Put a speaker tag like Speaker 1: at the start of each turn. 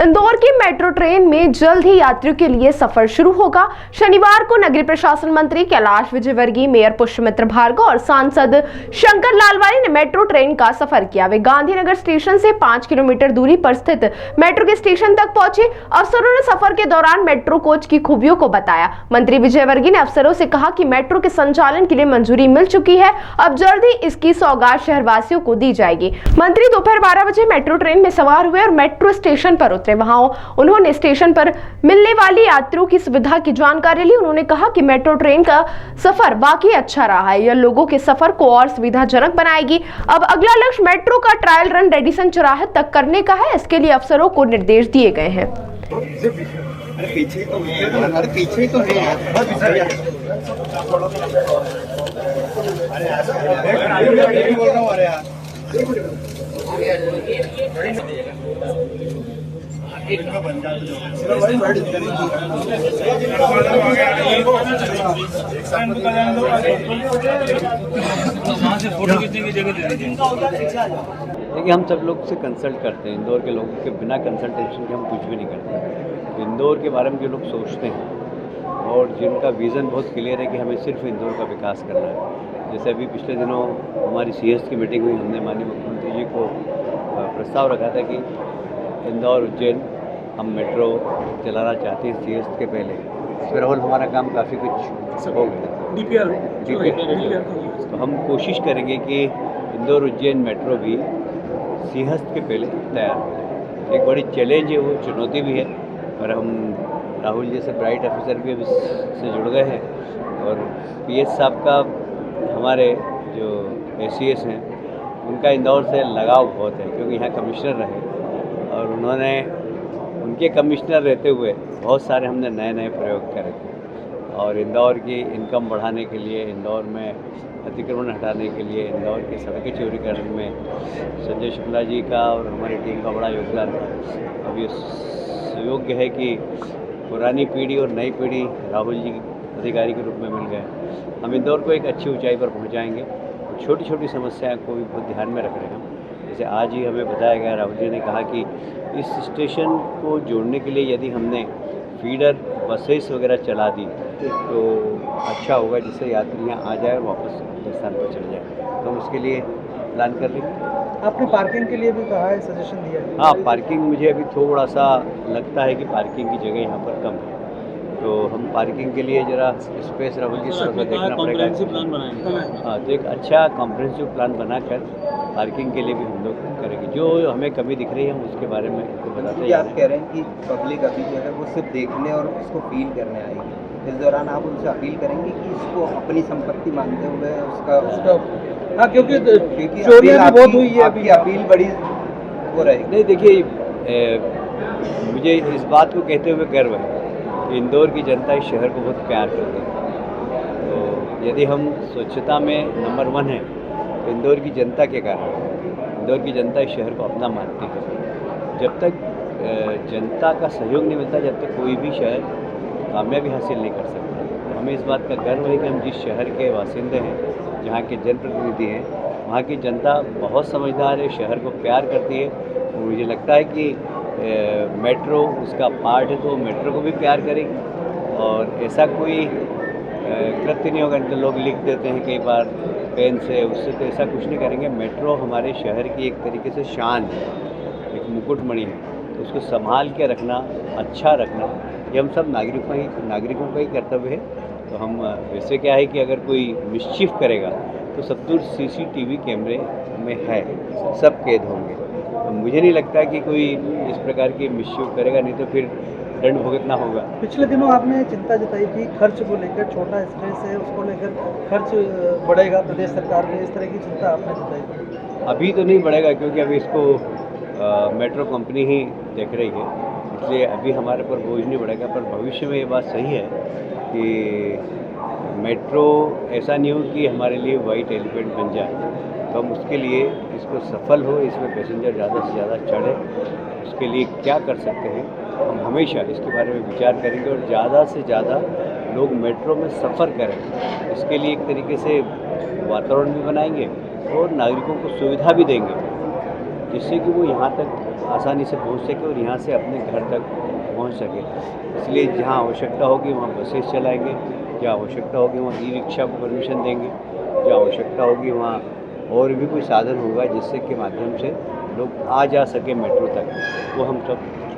Speaker 1: इंदौर की metro train में जल्द ही यात्रियों के लिए सफर शुरू होगा। शनिवार को नगरीय प्रशासन मंत्री कैलाश विजयवर्गीय, मेयर पुष्यमित्र भार्गव और सांसद शंकर लालवानी ने मेट्रो ट्रेन का सफर किया। वे गांधीनगर स्टेशन से 5 किलोमीटर दूरी पर स्थित मेट्रो के स्टेशन तक पहुंचे। अफसरों ने सफर के दौरान मेट्रो कोच की खूबियों को बताया। मंत्री विजयवर्गीय ने अफसरों से कहा कि मेट्रो के संचालन के लिए मंजूरी मिल चुकी है, अब जल्द ही इसकी सौगात शहरवासियों को दी जाएगी। मंत्री दोपहर 12 बजे मेट्रो ट्रेन में सवार हुए और मेट्रो स्टेशन पर उतरे। वहां उन्होंने स्टेशन पर मिलने वाली यात्रियों की सुविधा की जानकारी ली। उन्होंने कहा कि मेट्रो ट्रेन का सफर वाकई अच्छा रहा है, यह लोगों के सफर को और सुविधाजनक बनाएगी। अब अगला लक्ष्य मेट्रो का ट्रायल रन रेडिसन चौराहे तक करने का है। इसके लिए अफसरों को निर्देश दिए गए हैं।
Speaker 2: देखिए, हम सब लोग से कंसल्ट करते हैं। इंदौर के लोगों के बिना कंसल्टेशन के हम कुछ भी नहीं करते। इंदौर के बारे में जो लोग सोचते हैं और जिनका विज़न बहुत क्लियर है कि हमें सिर्फ इंदौर का विकास करना है। जैसे अभी पिछले दिनों हमारी CS की मीटिंग हुई, हमने माननीय मुख्यमंत्री जी को प्रस्ताव रखा था कि इंदौर उज्जैन हम मेट्रो चलाना चाहते हैं CS के पहले। फिर और हमारा काम काफ़ी कुछ हो गया, DPR। तो हम कोशिश करेंगे कि इंदौर उज्जैन मेट्रो भी सिंहस्थ के पहले तैयार हो जाए। एक बड़ी चैलेंज है, वो चुनौती भी है, और हम राहुल जैसे ब्राइट ऑफिसर भी अब इससे जुड़ गए हैं। और PS साहब का, हमारे जो ACS हैं, उनका इंदौर से लगाव बहुत है, क्योंकि यहाँ कमिश्नर रहे और उन्होंने उनके कमिश्नर रहते हुए बहुत सारे हमने नए प्रयोग करे थे। और इंदौर की इनकम बढ़ाने के लिए, इंदौर में अतिक्रमण हटाने के लिए, इंदौर की सड़कें चौड़ीकरण में संजय शुक्ला जी का और हमारी टीम का बड़ा योगदान था। अब ये सुयोग्य है कि पुरानी पीढ़ी और नई पीढ़ी राहुल जी अधिकारी के रूप में मिल गए। हम इंदौर को एक अच्छी ऊंचाई पर पहुंचाएंगे। छोटी छोटी समस्याओं को भी बहुत ध्यान में रख रहे हैं हम। जैसे आज ही हमें बताया गया, राहुल जी ने कहा कि इस स्टेशन को जोड़ने के लिए यदि हमने फीडर बसेस वगैरह चला दी तो अच्छा होगा, जिससे यात्री यहाँ आ जाए और वापस अपने स्थान पर चले जाए। तो हम उसके लिए प्लान कर लेंगे।
Speaker 3: आपने पार्किंग के लिए भी कहा है, सजेशन दिया है?
Speaker 2: हाँ, पार्किंग मुझे अभी थोड़ा सा लगता है कि पार्किंग की जगह यहाँ पर कम है, तो हम पार्किंग के लिए ज़रा स्पेस राहुल की तरफ से देखना पड़ेगा। हाँ, तो एक अच्छा कॉम्प्रिहेंसिव प्लान बनाकर पार्किंग के लिए भी हम लोग करेंगे। जो हमें कमी दिख रही है हम उसके बारे में आपको बताते हैं।
Speaker 4: आप कह रहे हैं कि पब्लिक अभी जो है वो सिर्फ देखने और उसको फील करने आएगी। इस दौरान आप उनसे अपील करेंगे कि इसको अपनी संपत्ति मानते हुए उसका
Speaker 3: हाँ, क्योंकि चोरियां भी बहुत हुई है,
Speaker 4: आपकी अपील बड़ी वो रहेगी।
Speaker 2: नहीं, देखिए, मुझे इस बात को कहते हुए गर्व है कि इंदौर की जनता इस शहर को बहुत प्यार करती है। तो यदि हम स्वच्छता में नंबर 1 है तो इंदौर की जनता के कारण। इंदौर की जनता इस शहर को अपना मानती है। जब तक जनता का सहयोग नहीं मिलता, जब तक कोई भी शहर कामयाबी हासिल नहीं कर सकता। तो हमें इस बात का गर्व है कि हम जिस शहर के बासिंदे हैं, जहाँ के जनप्रतिनिधि हैं, वहाँ की जनता बहुत समझदार है, शहर को प्यार करती है। मुझे लगता है कि मेट्रो उसका पार्ट है, तो मेट्रो को भी प्यार करेगी। और ऐसा कोई कृत्य नहीं होगा, तो लोग लिख देते हैं कई बार पेन से, उससे तो ऐसा कुछ नहीं करेंगे। मेट्रो हमारे शहर की एक तरीके से शान है, एक मुकुटमणि है, तो उसको संभाल के रखना, अच्छा रखना, ये हम सब नागरिकों का ही कर्तव्य है। तो हम वैसे क्या है कि अगर कोई मिस्चीफ करेगा तो सब दूर CCTV कैमरे में है, सब कैद होंगे। तो मुझे नहीं लगता कि कोई इस प्रकार की मिस्चीफ करेगा, नहीं तो फिर दंड भुगतना होगा।
Speaker 3: पिछले दिनों आपने चिंता जताई थी खर्च को लेकर, छोटा स्ट्रेस है उसको लेकर खर्च बढ़ेगा प्रदेश सरकार में, इस तरह की चिंता आपने जताई थी।
Speaker 2: अभी तो नहीं बढ़ेगा, क्योंकि अभी इसको मेट्रो कंपनी ही देख रही है, इसलिए अभी हमारे पर बोझ नहीं बढ़ेगा। पर भविष्य में ये बात सही है कि मेट्रो ऐसा नहीं हो कि हमारे लिए वाइट एलिफेंट बन जाए। तो हम उसके लिए इसको सफल हो, इसमें पैसेंजर ज़्यादा से ज़्यादा चढ़े, उसके लिए क्या कर सकते हैं, हम हमेशा इसके बारे में विचार करेंगे और ज़्यादा से ज़्यादा लोग मेट्रो में सफ़र करें। इसके लिए एक तरीके से वातावरण भी बनाएंगे और नागरिकों को सुविधा भी देंगे। जिससे कि वो यहाँ तक आसानी से पहुँच सके और यहाँ से अपने घर तक पहुँच सके। इसलिए जहाँ आवश्यकता होगी वहाँ बसेस चलाएंगे, जहाँ आवश्यकता होगी वहाँ ई रिक्शा को परमिशन देंगे, जहाँ आवश्यकता होगी वहाँ और भी कोई साधन होगा जिससे के माध्यम से लोग आ जा सके मेट्रो तक, वो हम सब